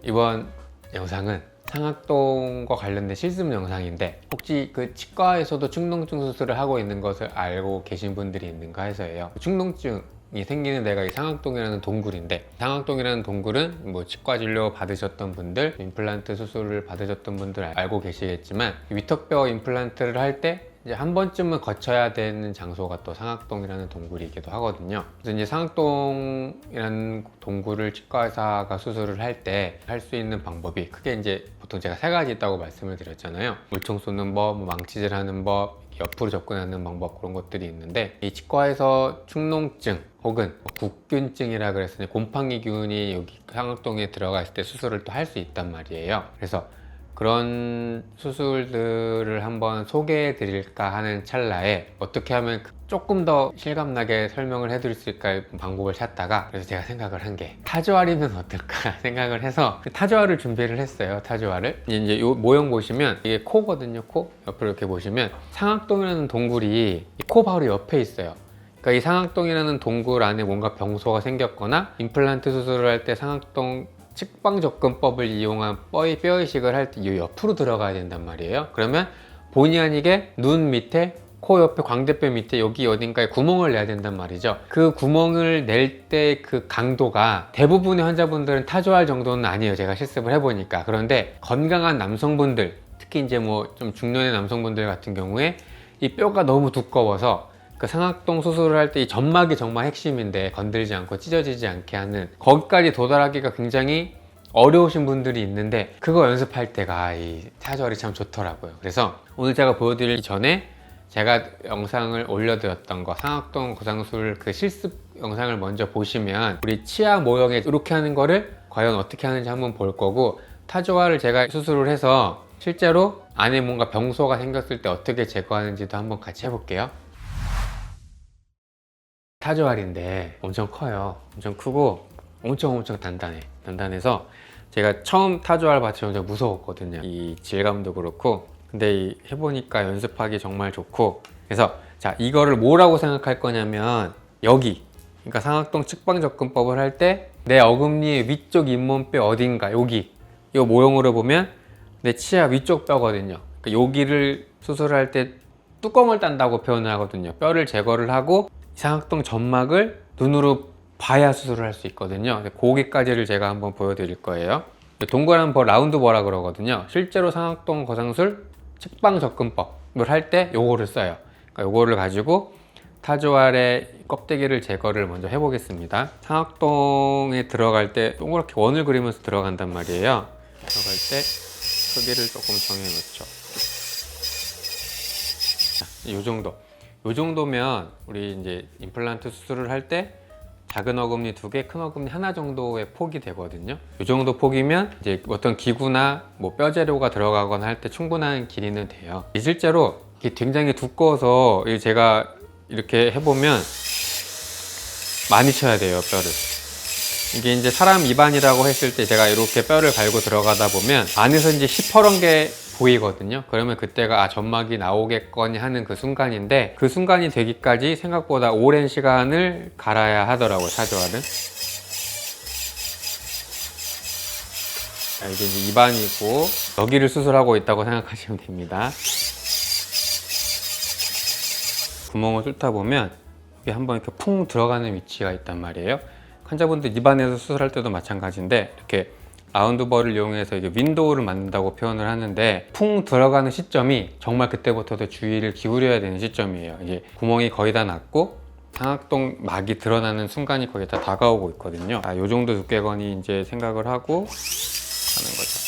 이번 영상은 상악동과 관련된 실습 영상인데 혹시 그 치과에서도 축농증 수술을 하고 있는 것을 알고 계신 분들이 있는가 해서예요. 축농증이 생기는 데가 이 상악동이라는 동굴인데, 상악동이라는 동굴은 뭐 치과 진료 받으셨던 분들, 임플란트 수술을 받으셨던 분들 알고 계시겠지만, 위턱뼈 임플란트를 할 때 이제 한 번쯤은 거쳐야 되는 장소가 또 상악동이라는 동굴이기도 하거든요. 그래서 이제 상악동이라는 동굴을 치과 의사가 수술을 할 때 할 수 있는 방법이 크게 이제 보통 제가 세 가지 있다고 말씀을 드렸잖아요. 물총 쏘는 법, 망치질 하는 법, 옆으로 접근하는 방법, 그런 것들이 있는데, 이 치과에서 축농증 혹은 국균증이라 그랬으니 곰팡이균이 여기 상악동에 들어가 있을 때 수술을 또 할 수 있단 말이에요. 그래서 그런 수술들을 한번 소개해 드릴까 하는 찰나에 어떻게 하면 조금 더 실감나게 설명을 해 드릴 수 있을까 방법을 찾다가, 그래서 제가 생각을 한 게 타조알이면 어떨까 생각을 해서 타조알을 준비를 했어요. 타조알을 이제 요 모형 보시면 이게 코거든요. 코 옆으로 이렇게 보시면 상악동이라는 동굴이 코 바로 옆에 있어요. 그러니까 이 상악동이라는 동굴 안에 뭔가 병소가 생겼거나 임플란트 수술을 할 때 상악동 측방 접근법을 이용한 뼈 이식을 할 때 이 옆으로 들어가야 된단 말이에요. 그러면 본의 아니게 눈 밑에, 코 옆에, 광대뼈 밑에 여기 어딘가에 구멍을 내야 된단 말이죠. 그 구멍을 낼 때 그 강도가 대부분의 환자분들은 타조알 정도는 아니에요. 제가 실습을 해보니까. 그런데 건강한 남성분들, 특히 이제 뭐 좀 중년의 남성분들 같은 경우에 이 뼈가 너무 두꺼워서 그 상악동 수술을 할 때 이 점막이 정말 핵심인데 건들지 않고 찢어지지 않게 하는, 거기까지 도달하기가 굉장히 어려우신 분들이 있는데, 그거 연습할 때가 이 타조알이 참 좋더라고요. 그래서 오늘 제가 보여드리기 전에 제가 영상을 올려드렸던 거, 상악동 고상술 그 실습 영상을 먼저 보시면 우리 치아 모형에 이렇게 하는 거를 과연 어떻게 하는지 한번 볼 거고, 타조알을 제가 수술을 해서 실제로 안에 뭔가 병소가 생겼을 때 어떻게 제거하는지도 한번 같이 해볼게요. 타조알인데 엄청 커요. 엄청 크고 엄청 단단해서 제가 처음 타조알 받치면 진짜 무서웠거든요. 이 질감도 그렇고. 근데 해보니까 연습하기 정말 좋고. 그래서 자, 이거를 뭐라고 생각할 거냐면, 여기, 그러니까 상악동 측방 접근법을 할 때 내 어금니 위쪽 잇몸뼈 어딘가, 여기 이 모형으로 보면 내 치아 위쪽 뼈거든요. 그러니까 여기를 수술할 때 뚜껑을 딴다고 표현을 하거든요. 뼈를 제거를 하고 상악동 점막을 눈으로 봐야 수술을 할 수 있거든요. 거기까지를 제가 한번 보여드릴 거예요. 동그란 버, 라운드 버라 그러거든요. 실제로 상악동 거상술 측방 접근법을 할 때 요거를 써요. 그러니까 요거를 가지고 타조알의 껍데기를 제거를 먼저 해보겠습니다. 상악동에 들어갈 때 동그랗게 원을 그리면서 들어간단 말이에요. 들어갈 때 크기를 조금 정해놓죠. 자, 요 정도. 이 정도면 우리 이제 임플란트 수술을 할 때 작은 어금니 2개, 큰 어금니 하나 정도의 폭이 되거든요. 이 정도 폭이면 이제 어떤 기구나 뭐 뼈재료가 들어가거나 할 때 충분한 길이는 돼요. 실제로 이게 굉장히 두꺼워서 제가 이렇게 해보면 많이 쳐야 돼요, 뼈를. 이게 이제 사람 입안이라고 했을 때 제가 이렇게 뼈를 갈고 들어가다 보면 안에서 이제 시퍼런 게 보이거든요. 그러면 그때가 점막이 나오겠거니 하는 그 순간인데, 그 순간이 되기까지 생각보다 오랜 시간을 갈아야 하더라고요, 타조알은. 자, 이게 이제 입안이고 여기를 수술하고 있다고 생각하시면 됩니다. 구멍을 뚫다 보면 여기 한번 이렇게 풍 들어가는 위치가 있단 말이에요. 환자분들 입안에서 수술할 때도 마찬가지인데, 이렇게 라운드버를 이용해서 이게 윈도우를 만든다고 표현을 하는데, 풍 들어가는 시점이 정말 그때부터도 주의를 기울여야 되는 시점이에요. 이게 구멍이 거의 다 났고 상악동 막이 드러나는 순간이 거의 다 다가오고 있거든요. 요 정도 두께건이 이제 생각을 하고 하는 거죠.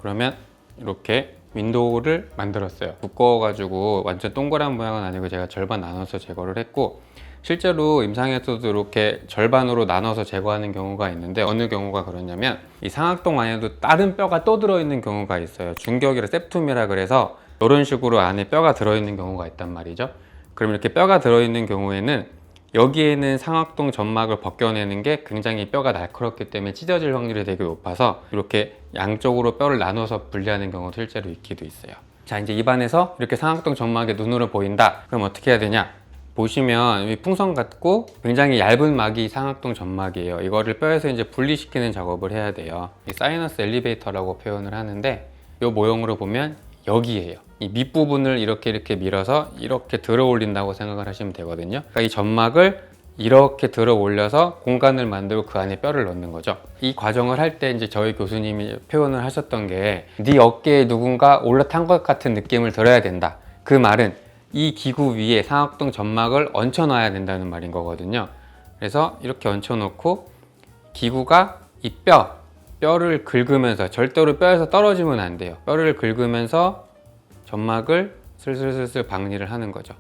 그러면 이렇게 윈도우를 만들었어요. 두꺼워가지고 완전 동그란 모양은 아니고 제가 절반 나눠서 제거를 했고, 실제로 임상에서도 이렇게 절반으로 나눠서 제거하는 경우가 있는데, 어느 경우가 그러냐면 이 상악동 안에도 다른 뼈가 또 들어있는 경우가 있어요. 중격이라 septum이라 그래서 이런 식으로 안에 뼈가 들어있는 경우가 있단 말이죠. 그럼 이렇게 뼈가 들어있는 경우에는 여기에는 상악동 점막을 벗겨내는 게 굉장히 뼈가 날카롭기 때문에 찢어질 확률이 되게 높아서 이렇게 양쪽으로 뼈를 나눠서 분리하는 경우도 실제로 있기도 있어요. 자, 이제 입안에서 이렇게 상악동 점막이 눈으로 보인다. 그럼 어떻게 해야 되냐? 보시면 풍선 같고 굉장히 얇은 막이 상악동 점막이에요. 이거를 뼈에서 이제 분리시키는 작업을 해야 돼요. 이 사이너스 엘리베이터라고 표현을 하는데 이 모형으로 보면 여기에요. 이 밑부분을 이렇게 밀어서 이렇게 들어 올린다고 생각을 하시면 되거든요. 그러니까 이 점막을 이렇게 들어 올려서 공간을 만들고 그 안에 뼈를 넣는 거죠. 이 과정을 할 때 이제 저희 교수님이 표현을 하셨던 게 네 어깨에 누군가 올라탄 것 같은 느낌을 들어야 된다. 그 말은 이 기구 위에 상악동 점막을 얹혀 놔야 된다는 말인 거거든요. 그래서 이렇게 얹혀 놓고 기구가 이 뼈를 긁으면서, 절대로 뼈에서 떨어지면 안 돼요. 뼈를 긁으면서 점막을 슬슬슬슬 박리를 하는 거죠.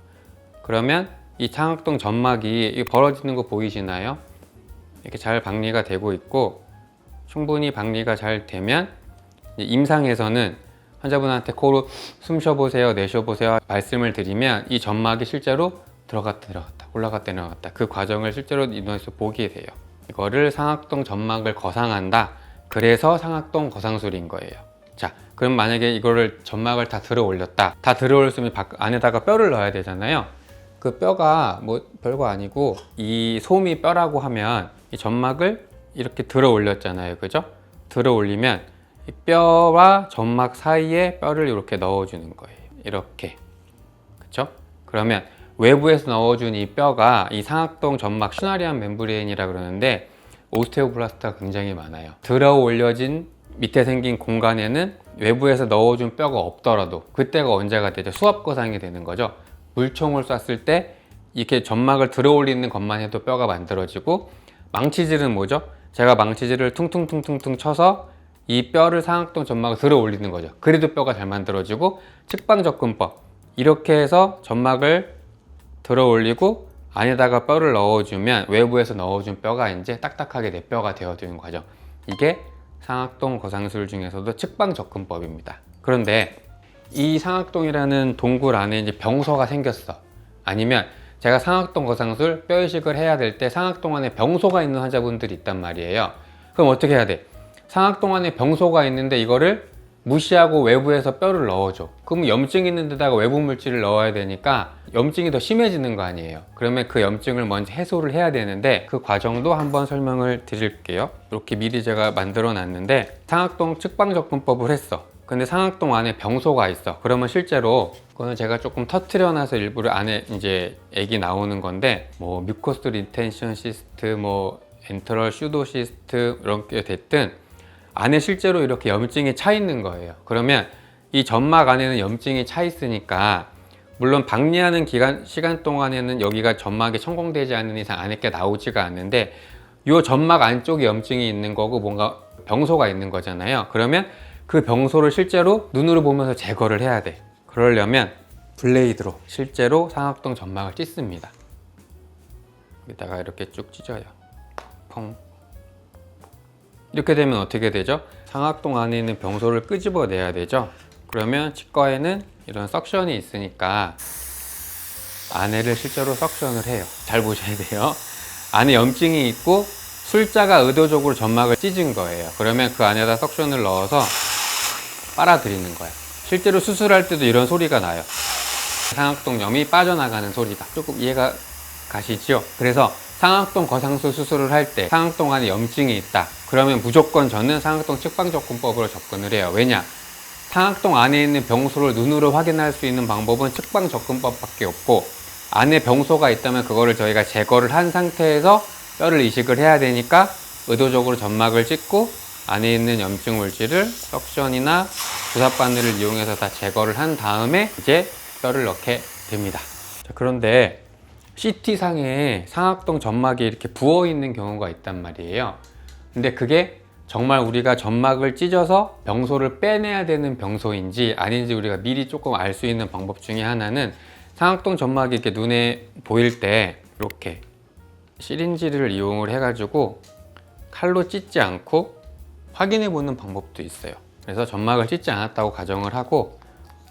그러면 이 상악동 점막이 벌어지는 거 보이시나요? 이렇게 잘 박리가 되고 있고, 충분히 박리가 잘 되면 임상에서는 환자분한테 코로 숨 쉬어보세요, 내쉬어보세요 말씀을 드리면 이 점막이 실제로 들어갔다 올라갔다 내려갔다 그 과정을 실제로 인원에서 보게 돼요. 이거를 상악동 점막을 거상한다. 그래서 상악동 거상술인 거예요. 자, 그럼 만약에 이거를 점막을 다 들어 올렸다. 다 들어 올렸으면 안에다가 뼈를 넣어야 되잖아요. 그 뼈가 뭐 별거 아니고, 이 솜이 뼈라고 하면 이 점막을 이렇게 들어 올렸잖아요. 그죠? 들어 올리면 이 뼈와 점막 사이에 뼈를 이렇게 넣어주는 거예요. 이렇게. 그쵸? 그러면 외부에서 넣어준 이 뼈가 이 상악동 점막 시나리안 멤브레인이라 그러는데 오스테오블라스트가 굉장히 많아요. 들어 올려진 밑에 생긴 공간에는 외부에서 넣어준 뼈가 없더라도 그때가 언제가 되죠? 수압거상이 되는 거죠. 물총을 쐈을 때 이렇게 점막을 들어 올리는 것만 해도 뼈가 만들어지고, 망치질은 뭐죠? 제가 망치질을 퉁퉁퉁퉁퉁 쳐서 이 뼈를 상악동 점막을 들어 올리는 거죠. 그래도 뼈가 잘 만들어지고, 측방접근법 이렇게 해서 점막을 들어 올리고 안에다가 뼈를 넣어주면 외부에서 넣어준 뼈가 이제 딱딱하게 내 뼈가 되어주는 과정. 이게 상악동 거상술 중에서도 측방접근법입니다. 그런데 이 상악동이라는 동굴 안에 이제 병소가 생겼어. 아니면 제가 상악동 거상술 뼈 이식을 해야 될 때 상악동 안에 병소가 있는 환자분들이 있단 말이에요. 그럼 어떻게 해야 돼? 상악동 안에 병소가 있는데 이거를 무시하고 외부에서 뼈를 넣어줘. 그럼 염증 있는 데다가 외부 물질을 넣어야 되니까 염증이 더 심해지는 거 아니에요. 그러면 그 염증을 먼저 해소를 해야 되는데 그 과정도 한번 설명을 드릴게요. 이렇게 미리 제가 만들어 놨는데, 상악동 측방접근법을 했어. 근데 상악동 안에 병소가 있어. 그러면 실제로 그거는 제가 조금 터트려 놔서 일부러 안에 이제 액이 나오는 건데, 뭐 뮤코스 리텐션 시스트, 뭐 엔터럴 슈도 시스트 이런 게 됐든 안에 실제로 이렇게 염증이 차 있는 거예요. 그러면 이 점막 안에는 염증이 차 있으니까, 물론 박리하는 시간 동안에는 여기가 점막이 천공되지 않는 이상 안에 게 나오지가 않는데, 이 점막 안쪽에 염증이 있는 거고 뭔가 병소가 있는 거잖아요. 그러면 그 병소를 실제로 눈으로 보면서 제거를 해야 돼. 그러려면 블레이드로 실제로 상악동 점막을 찢습니다. 여기다가 이렇게 쭉 찢어요. 펑. 이렇게 되면 어떻게 되죠? 상악동 안에 있는 병소를 끄집어내야 되죠. 그러면 치과에는 이런 석션이 있으니까 안에를 실제로 석션을 해요. 잘 보셔야 돼요. 안에 염증이 있고 술자가 의도적으로 점막을 찢은 거예요. 그러면 그 안에다 석션을 넣어서 빨아들이는 거예요. 실제로 수술할 때도 이런 소리가 나요. 상악동염이 빠져나가는 소리가. 조금 이해가 가시죠? 그래서 상악동 거상술 수술을 할 때 상악동 안에 염증이 있다. 그러면 무조건 저는 상악동 측방접근법으로 접근을 해요. 왜냐? 상악동 안에 있는 병소를 눈으로 확인할 수 있는 방법은 측방접근법밖에 없고, 안에 병소가 있다면 그거를 저희가 제거를 한 상태에서 뼈를 이식을 해야 되니까 의도적으로 점막을 찢고 안에 있는 염증 물질을 석션이나 주사바늘을 이용해서 다 제거를 한 다음에 이제 뼈를 넣게 됩니다. 자, 그런데 CT상에 상악동 점막이 이렇게 부어 있는 경우가 있단 말이에요. 근데 그게 정말 우리가 점막을 찢어서 병소를 빼내야 되는 병소인지 아닌지 우리가 미리 조금 알 수 있는 방법 중에 하나는, 상악동 점막이 이렇게 눈에 보일 때 이렇게 시린지를 이용을 해가지고 칼로 찢지 않고 확인해 보는 방법도 있어요. 그래서 점막을 찢지 않았다고 가정을 하고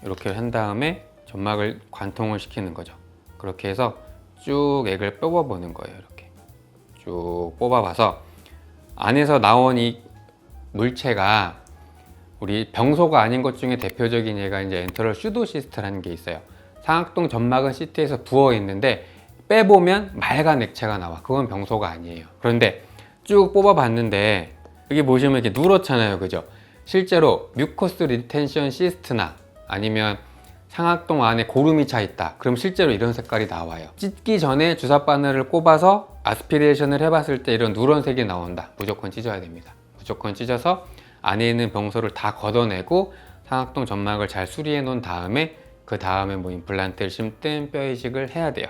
이렇게 한 다음에 점막을 관통을 시키는 거죠. 그렇게 해서 쭉 액을 뽑아보는 거예요. 이렇게 쭉 뽑아봐서 안에서 나온 이 물체가 우리 병소가 아닌 것 중에 대표적인 예가 이제 엔터럴 슈도시스트라는 게 있어요. 상악동 점막은 CT에서 부어 있는데 빼보면 맑은 액체가 나와. 그건 병소가 아니에요. 그런데 쭉 뽑아봤는데 여기 보시면 이렇게 누렇잖아요, 그죠? 실제로 뮤커스 리텐션 시스트나 아니면 상악동 안에 고름이 차 있다. 그럼 실제로 이런 색깔이 나와요. 찢기 전에 주사 바늘을 꼽아서 아스피레이션을 해봤을 때 이런 누런색이 나온다. 무조건 찢어야 됩니다. 무조건 찢어서 안에 있는 병소를 다 걷어내고 상악동 점막을 잘 수리해 놓은 다음에 그 다음에 뭐 임플란트를 심든 뼈 이식을 해야 돼요.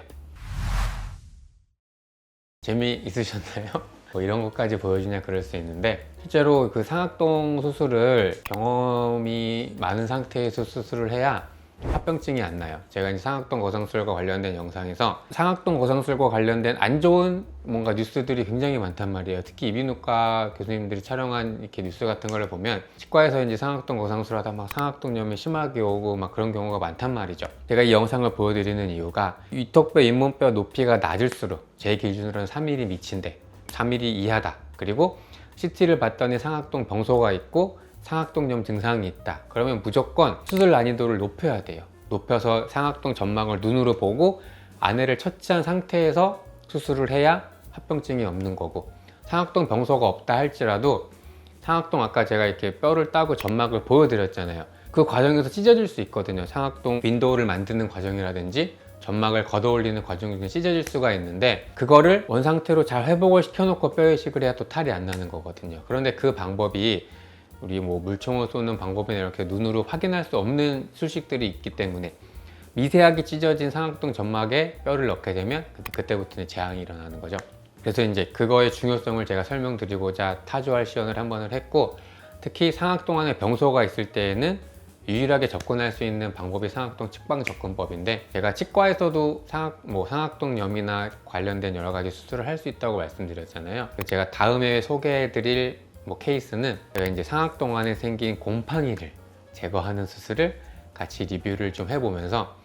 재미있으셨나요? 뭐 이런 것까지 보여주냐 그럴 수 있는데, 실제로 그 상악동 수술을 경험이 많은 상태에서 수술을 해야 합병증이 안 나요. 제가 이제 상악동 거상술과 관련된 영상에서 상악동 거상술과 관련된 안 좋은 뭔가 뉴스들이 굉장히 많단 말이에요. 특히 이비인후과 교수님들이 촬영한 이렇게 뉴스 같은 걸 보면 치과에서 이제 상악동 거상술 하다 막 상악동염이 심하게 오고 막 그런 경우가 많단 말이죠. 제가 이 영상을 보여드리는 이유가 위턱뼈, 잇몸뼈 높이가 낮을수록 제 기준으로는 3mm 미친데 3mm 이하다. 그리고 CT를 봤더니 상악동 병소가 있고 상악동염 증상이 있다. 그러면 무조건 수술 난이도를 높여야 돼요. 높여서 상악동 점막을 눈으로 보고 안해를 처치한 상태에서 수술을 해야 합병증이 없는 거고, 상악동 병소가 없다 할지라도 상악동 아까 제가 이렇게 뼈를 따고 점막을 보여드렸잖아요. 그 과정에서 찢어질 수 있거든요. 상악동 윈도우를 만드는 과정이라든지 점막을 걷어올리는 과정 중에 찢어질 수가 있는데, 그거를 원상태로 잘 회복을 시켜놓고 뼈 이식을 해야 또 탈이 안 나는 거거든요. 그런데 그 방법이 우리 뭐 물총을 쏘는 방법이나 이렇게 눈으로 확인할 수 없는 수식들이 있기 때문에 미세하게 찢어진 상악동 점막에 뼈를 넣게 되면 그때부터는 재앙이 일어나는 거죠. 그래서 이제 그거의 중요성을 제가 설명드리고자 타조알 시연을 한 번을 했고, 특히 상악동 안에 병소가 있을 때에는 유일하게 접근할 수 있는 방법이 상악동 측방 접근법인데, 제가 치과에서도 상악동염이나 관련된 여러 가지 수술을 할 수 있다고 말씀드렸잖아요. 제가 다음에 소개해드릴 케이스는 제가 이제 상악동 안에 생긴 곰팡이를 제거하는 수술을 같이 리뷰를 좀 해보면서,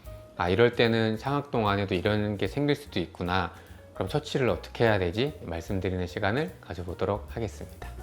이럴 때는 상악동 안에도 이런 게 생길 수도 있구나, 그럼 처치를 어떻게 해야 되지? 말씀드리는 시간을 가져보도록 하겠습니다.